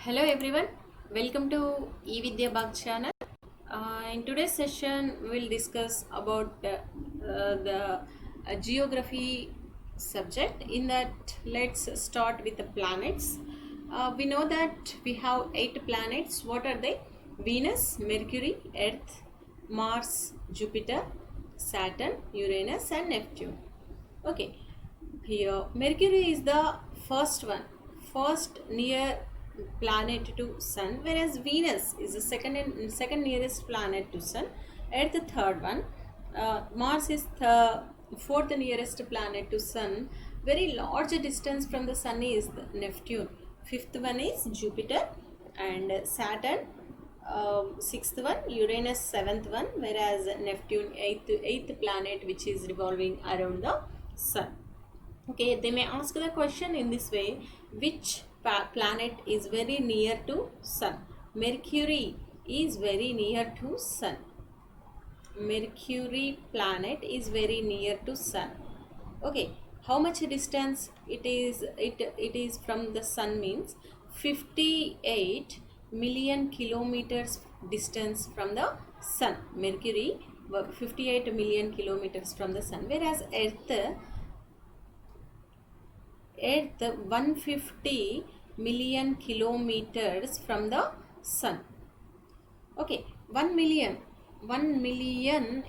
Hello everyone, welcome to eVidya Bug channel. In today's session, we will discuss about the geography subject. In that, let's start with the planets. We know that we have 8 planets. What are they? Venus, Mercury, Earth, Mars, Jupiter, Saturn, Uranus, and Neptune. Okay, here Mercury is the first one, first near planet to Sun, whereas Venus is the second nearest planet to Sun. Earth the third one. Mars is the fourth nearest planet to Sun. Very large distance from the Sun is the Neptune. Fifth one is Jupiter, and Saturn. Sixth one, Uranus seventh one, whereas Neptune eighth planet, which is revolving around the Sun. Okay, they may ask the question in this way: which planet is very near to Sun? Mercury is very near to Sun. Mercury planet is very near to Sun. Okay, how much distance it is? It is from the Sun means 58 million kilometers distance from the Sun. Mercury 58 million kilometers from the Sun, whereas Earth 150 million kilometers from the Sun. Okay, 1 million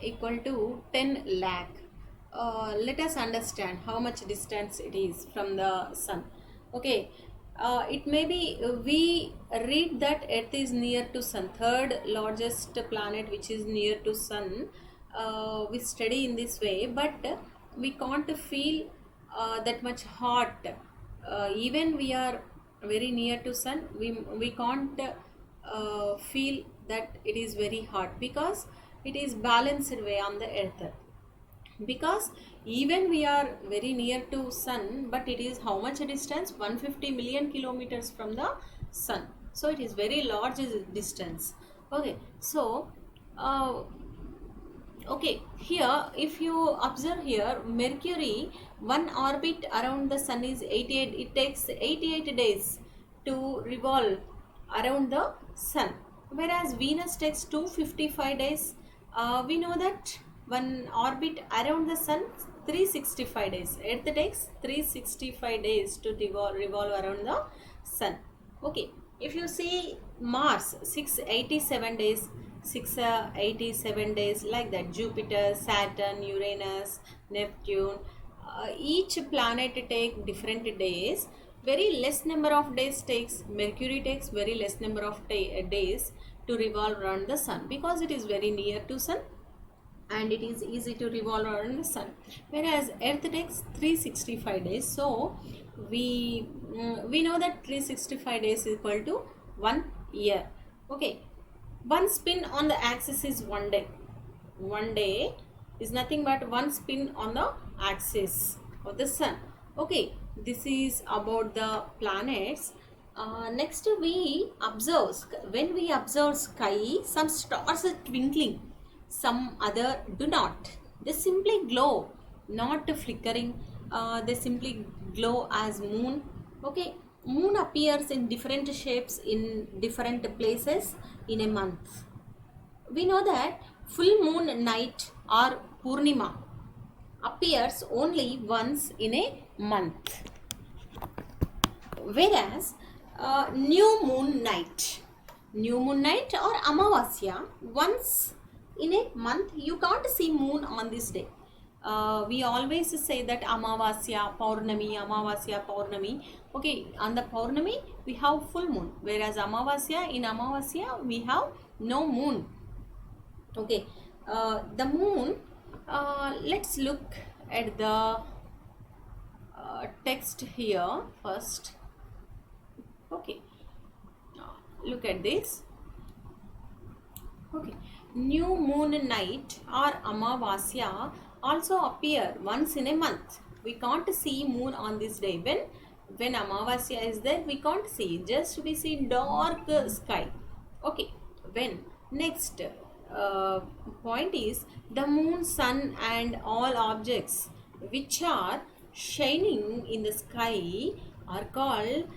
equal to 10 lakh. Let us understand how much distance it is from the Sun. Okay, it may be we read that Earth is near to Sun, third largest planet which is near to Sun. We study in this way, but we can't feel that much hot. Even we are very near to Sun, we can't feel that it is very hot because it is balanced way on the Earth. Because even we are very near to Sun, but it is how much distance? 150 million kilometers from the Sun. So it is very large distance. Okay, so okay, here if you observe here, Mercury one orbit around the Sun is 88. It takes 88 days to revolve around the Sun, whereas Venus takes 255 days. We know that one orbit around the Sun 365 days. Earth takes 365 days to revolve around the Sun. Okay, if you see Mars 687 days, 687 days, like that. Jupiter, Saturn, Uranus, Neptune, each planet take different days. Very less number of days takes Mercury, takes very less number of days to revolve around the Sun, because it is very near to Sun and it is easy to revolve around the Sun, whereas Earth takes 365 days. So we know that 365 days is equal to 1 year. Okay, one spin on the axis is 1 day. 1 day is nothing but one spin on the axis of the Sun. Okay, this is about the planets. Next we observe, when we observe sky, some stars are twinkling, some other do not. They simply glow, not flickering. They simply glow as moon. Okay, moon appears in different shapes in different places in a month. We know that full moon night or Purnima appears only once in a month, whereas new moon night or Amavasya, once in a month. You can't see moon on this day. We always say that Amavasya, Paurnami. Okay, on the Paurnami we have full moon, whereas in Amavasya we have no moon. Okay, the moon, let's look at the text here first. Okay, look at this. Okay, new moon night or Amavasya also appear once in a month. We can't see moon on this day. When Amavasya is there, we can't see, just we see dark sky. Okay, when next point is the moon, sun and all objects which are shining in the sky are called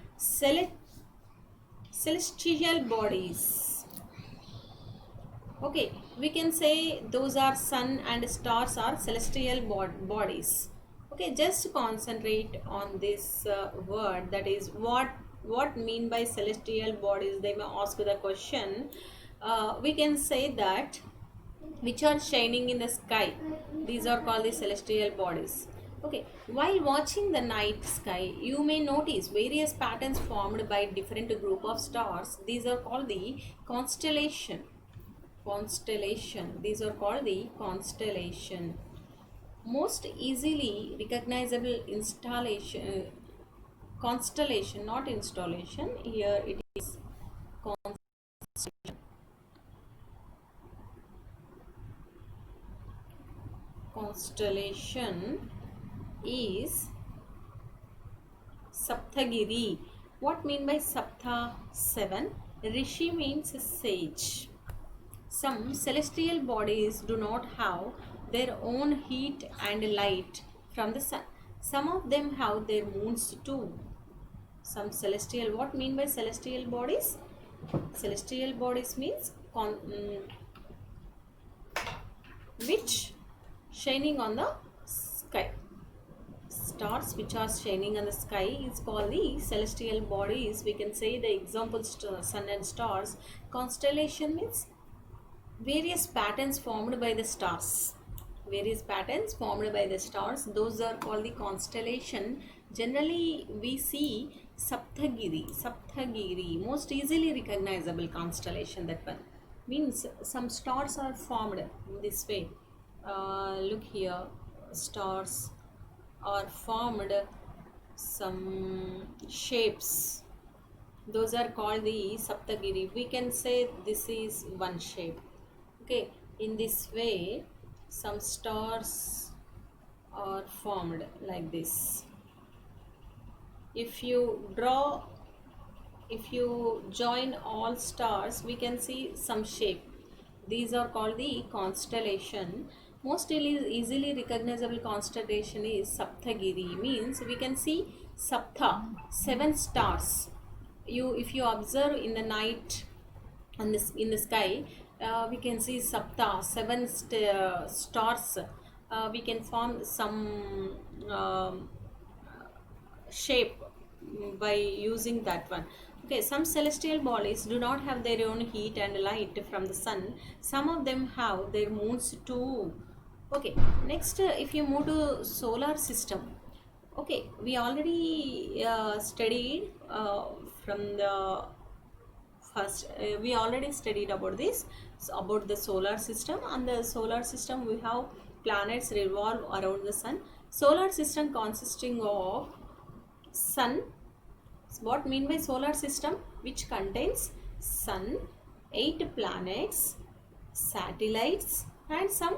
celestial bodies. Okay, we can say those are sun and stars are celestial bodies. Okay, just concentrate on this word, that is what mean by celestial bodies. They may ask the question. We can say that which are shining in the sky, these are called the celestial bodies. Okay, while watching the night sky you may notice various patterns formed by different group of stars. These are called the constellation. These are called the constellation. Most easily recognizable installation constellation, not installation. Here it is constellation is Saptagiri. What mean by Sapta? 7. Rishi means sage. Some celestial bodies do not have their own heat and light from the sun. Some of them have their moons too. Some celestial, what mean by celestial bodies? Celestial bodies means which shining on the sky. Stars which are shining on the sky is called the celestial bodies. We can say the examples to sun and stars. Constellation means various patterns formed by the stars. Various patterns formed by the stars, those are called the constellation. Generally we see Saptagiri, most easily recognizable constellation. That one means some stars are formed in this way. Look here, stars are formed some shapes, those are called the Saptagiri. We can say this is one shape. Okay, in this way some stars are formed like this. If you join all stars, we can see some shape. These are called the constellation. Most easily recognizable constellation is Saptagiri, means we can see Sapta, 7 stars. If you observe in the night and in the sky, we can see Sapta, 7 stars. We can form some shape by using that one. Okay, some celestial bodies do not have their own heat and light from the sun. Some of them have their moons too. Okay, next if you move to solar system. Okay, we already studied from the first we already studied about this, so about the solar system. And the solar system we have planets revolve around the sun. Solar system consisting of sun. What mean by solar system? Which contains sun, 8 planets, satellites and some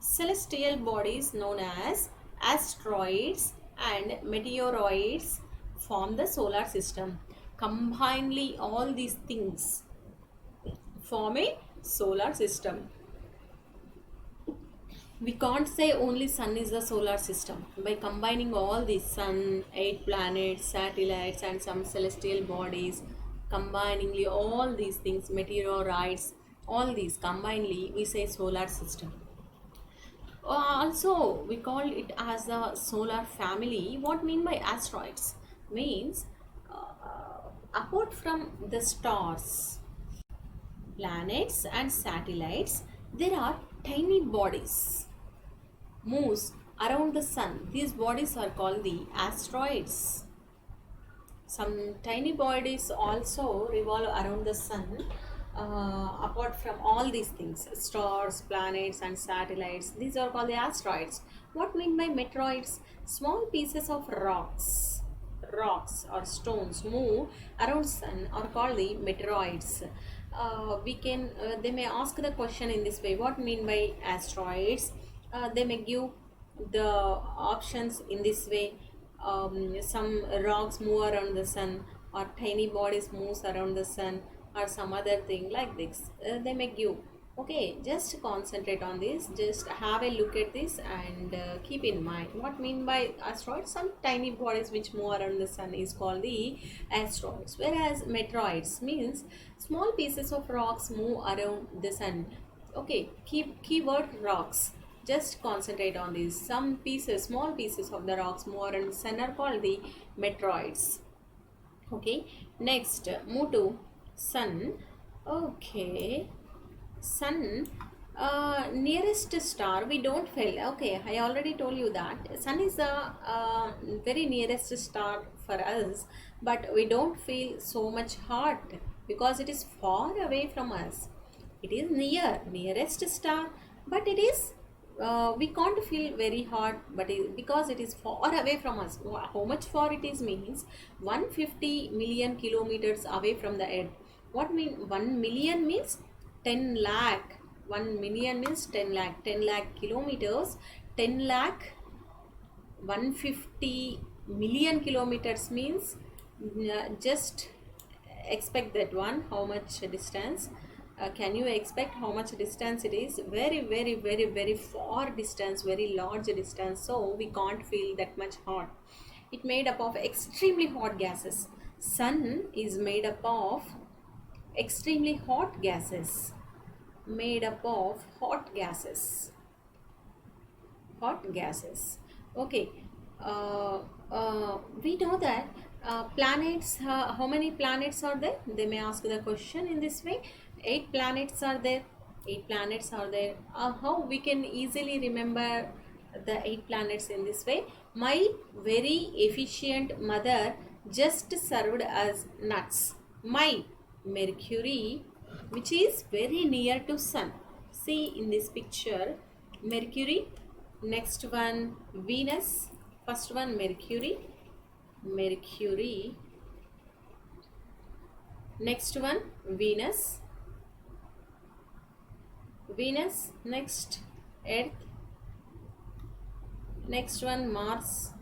celestial bodies known as asteroids and meteoroids form the solar system. Combinedly all these things form a solar system. We can't say only sun is the solar system. By combining all these sun, 8 planets, satellites and some celestial bodies, combiningly all these things, meteoroids, all these combinedly we say solar system. Also we call it as the solar family. What mean by asteroids? Means apart from the stars, planets and satellites, there are tiny bodies moves around the sun. These bodies are called the asteroids. Some tiny bodies also revolve around the sun. Apart from all these things, stars, planets and satellites, these are called the asteroids. What mean by meteoroids? Small pieces of rocks or stones move around sun are called the meteoroids. They may ask the question in this way, what mean by asteroids? They may give the options in this way. Some rocks move around the sun, or tiny bodies moves around the sun, or some other thing like this. They may give. Okay, just concentrate on this. Just have a look at this and keep in mind what mean by asteroids. Some tiny bodies which move around the sun is called the asteroids, whereas meteoroids means small pieces of rocks move around the sun. Okay, keyword rocks. Just concentrate on these. Some pieces, small pieces of the rocks move around the sun are called the meteoroids. Okay, next move to sun. Okay, sun, nearest star we don't feel. Okay, I already told you that sun is the very nearest star for us, but we don't feel so much hot because it is far away from us. It is nearest star, but it is we can't feel very hot, but because it is far away from us. How much far it is means 150 million kilometers away from the earth. What mean 1 million means 10 lakh. 1 million means 10 lakh. 10 lakh kilometers. 10 lakh 150 million kilometers means just expect that one. How much distance? Can you expect how much distance it is? Very far distance, very large distance, so we can't feel that much hot. It made up of extremely hot gases. Sun is made up of extremely hot gases, made up of hot gases. Okay, we know that planets, how many planets are there? They may ask the question in this way. 8 planets are there. 8 planets are there. How we can easily remember the 8 planets in this way? My very efficient mother just served us nuts. My Mercury, which is very near to sun. See in this picture, Mercury, next one Venus, first one Mercury, next one Venus, next Earth, next one Mars,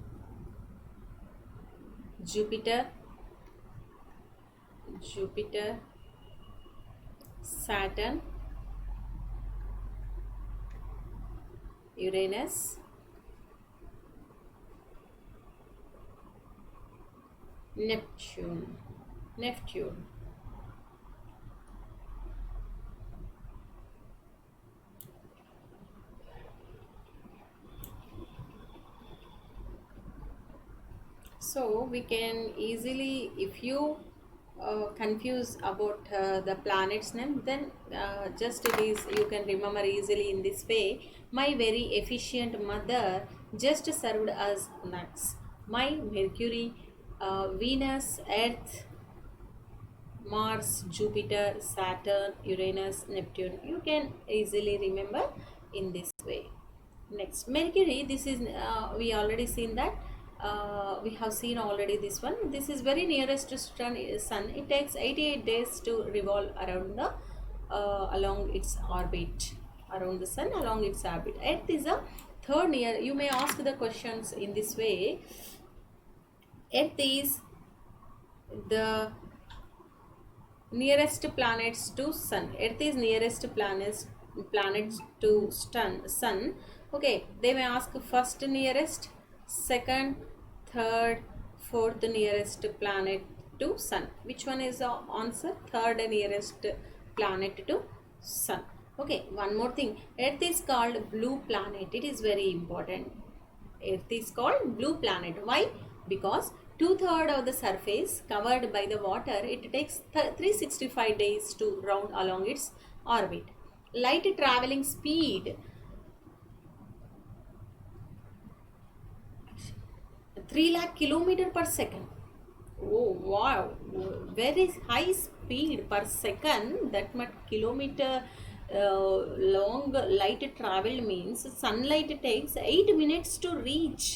Jupiter, Saturn, Uranus, Neptune. So we can easily, if you confuse about the planet's name, then just it is, you can remember easily in this way. My very efficient mother just served us nuts. My Mercury, Venus, Earth, Mars, Jupiter, Saturn, Uranus, Neptune. You can easily remember in this way. Next, Mercury. This is we already seen that. We have seen already this one. This is very nearest to sun. It takes 88 days to revolve around the along its orbit, around the sun along its orbit. Earth is a third near. You may ask the questions in this way. Earth is the nearest planets to sun. Earth is nearest planets to sun. Okay, they may ask first nearest, second, third, fourth nearest planet to sun. Which one is the answer? Third nearest planet to sun. Okay, one more thing. Earth is called blue planet. It is very important. Earth is called blue planet. Why? Because 2/3 of the surface covered by the water, it takes 365 days to round along its orbit. Light traveling speed 3 lakh kilometer per second. Oh wow, very high speed per second. That much kilometer long light travel means sunlight takes 8 minutes to reach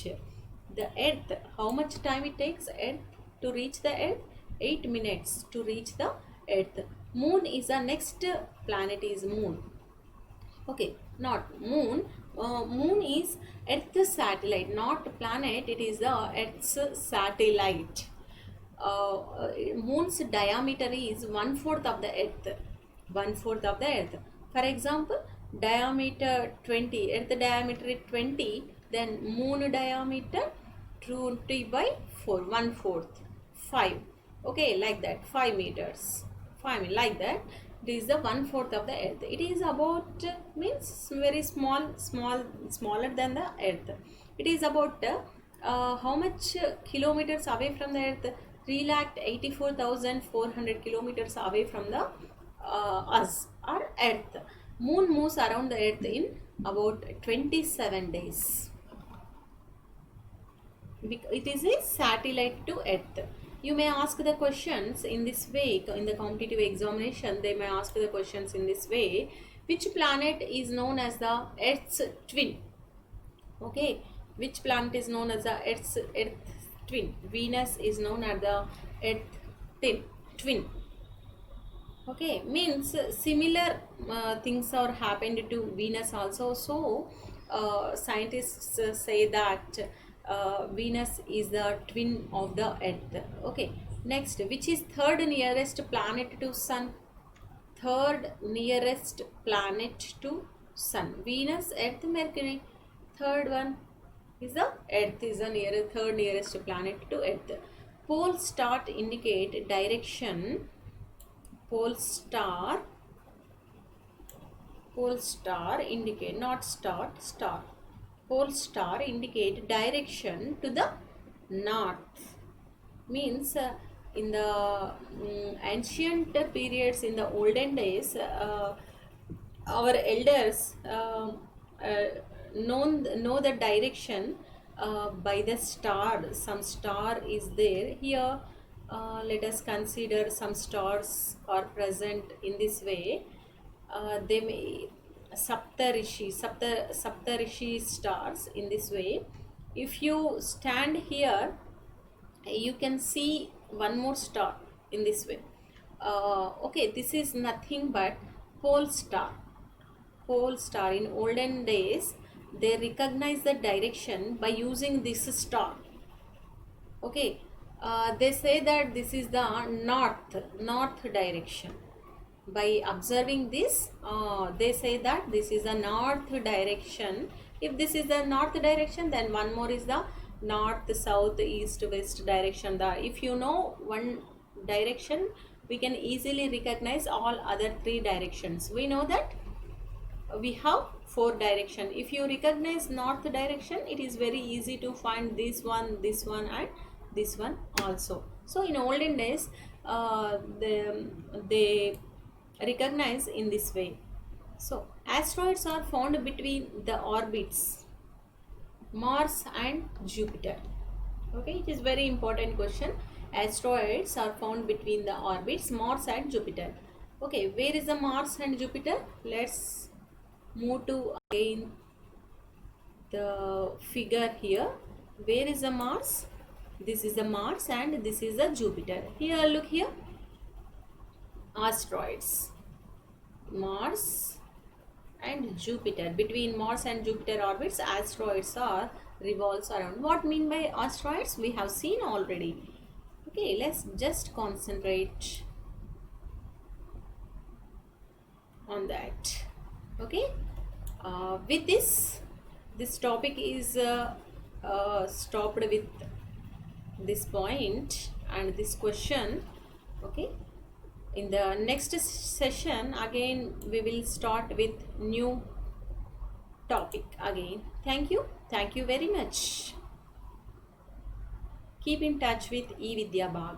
the earth. How much time it takes earth to reach the earth? 8 minutes to reach the earth. Moon is the next planet is moon. Okay, not moon. Moon is Earth's satellite, not planet. It is the Earth's satellite. Moon's diameter is 1/4 of the Earth. 1/4 of the Earth. For example, diameter 20, earth diameter is 20, then moon diameter 20 by 4, 1/4, 5. Okay, like that, 5 meters. 5 like that. This is the 1/4 of the earth. It is about means very smaller than the earth. It is about how much kilometers away from the earth? 3,84,400 kilometers away from the us or earth. Moon moves around the earth in about 27 days. It is a satellite to earth. You may ask the questions in this way. In the competitive examination, they may ask the questions in this way: which planet is known as the earth's twin? Okay, which planet is known as the earth's twin? Venus is known as the earth twin. Okay, means similar things are happened to Venus also. So scientists say that Venus is the twin of the earth. Okay, next, which is third nearest planet to sun? Third nearest planet to sun: Venus, earth, Mercury. Third one is the earth, is the third nearest planet to earth. Pole star indicate direction. Pole star indicate, not star. Pole star indicate direction to the north. Means in the ancient periods, in the olden days, our elders know the direction by the star. Some star is there here. Let us consider some stars are present in this way. They may Saptarishi stars in this way. If you stand here, you can see one more star in this way. Okay, this is nothing but pole star. Pole star, in olden days they recognize the direction by using this star. Okay, they say that this is the north direction. By observing this, they say that this is the north direction. If this is the north direction, then one more is the north, south, east, west direction. If you know one direction, we can easily recognize all other 3 directions. We know that we have 4 direction. If you recognize north direction, it is very easy to find this one and this one also. So in olden days, they recognize in this way. So asteroids are found between the orbits Mars and Jupiter. Okay, it is very important question. Asteroids are found between the orbits Mars and Jupiter. Okay, where is the Mars and Jupiter? Let's move to again the figure here. Where is the Mars? This is the Mars and this is the Jupiter. Here, look here. Asteroids, Mars and Jupiter. Between Mars and Jupiter orbits, asteroids are revolves around. What mean by asteroids? We have seen already. Okay, let's just concentrate on that. Okay, with this topic is stopped with this point and this question. Okay, in the next session again we will start with new topic again. Thank you very much. Keep in touch with eVidya Bag.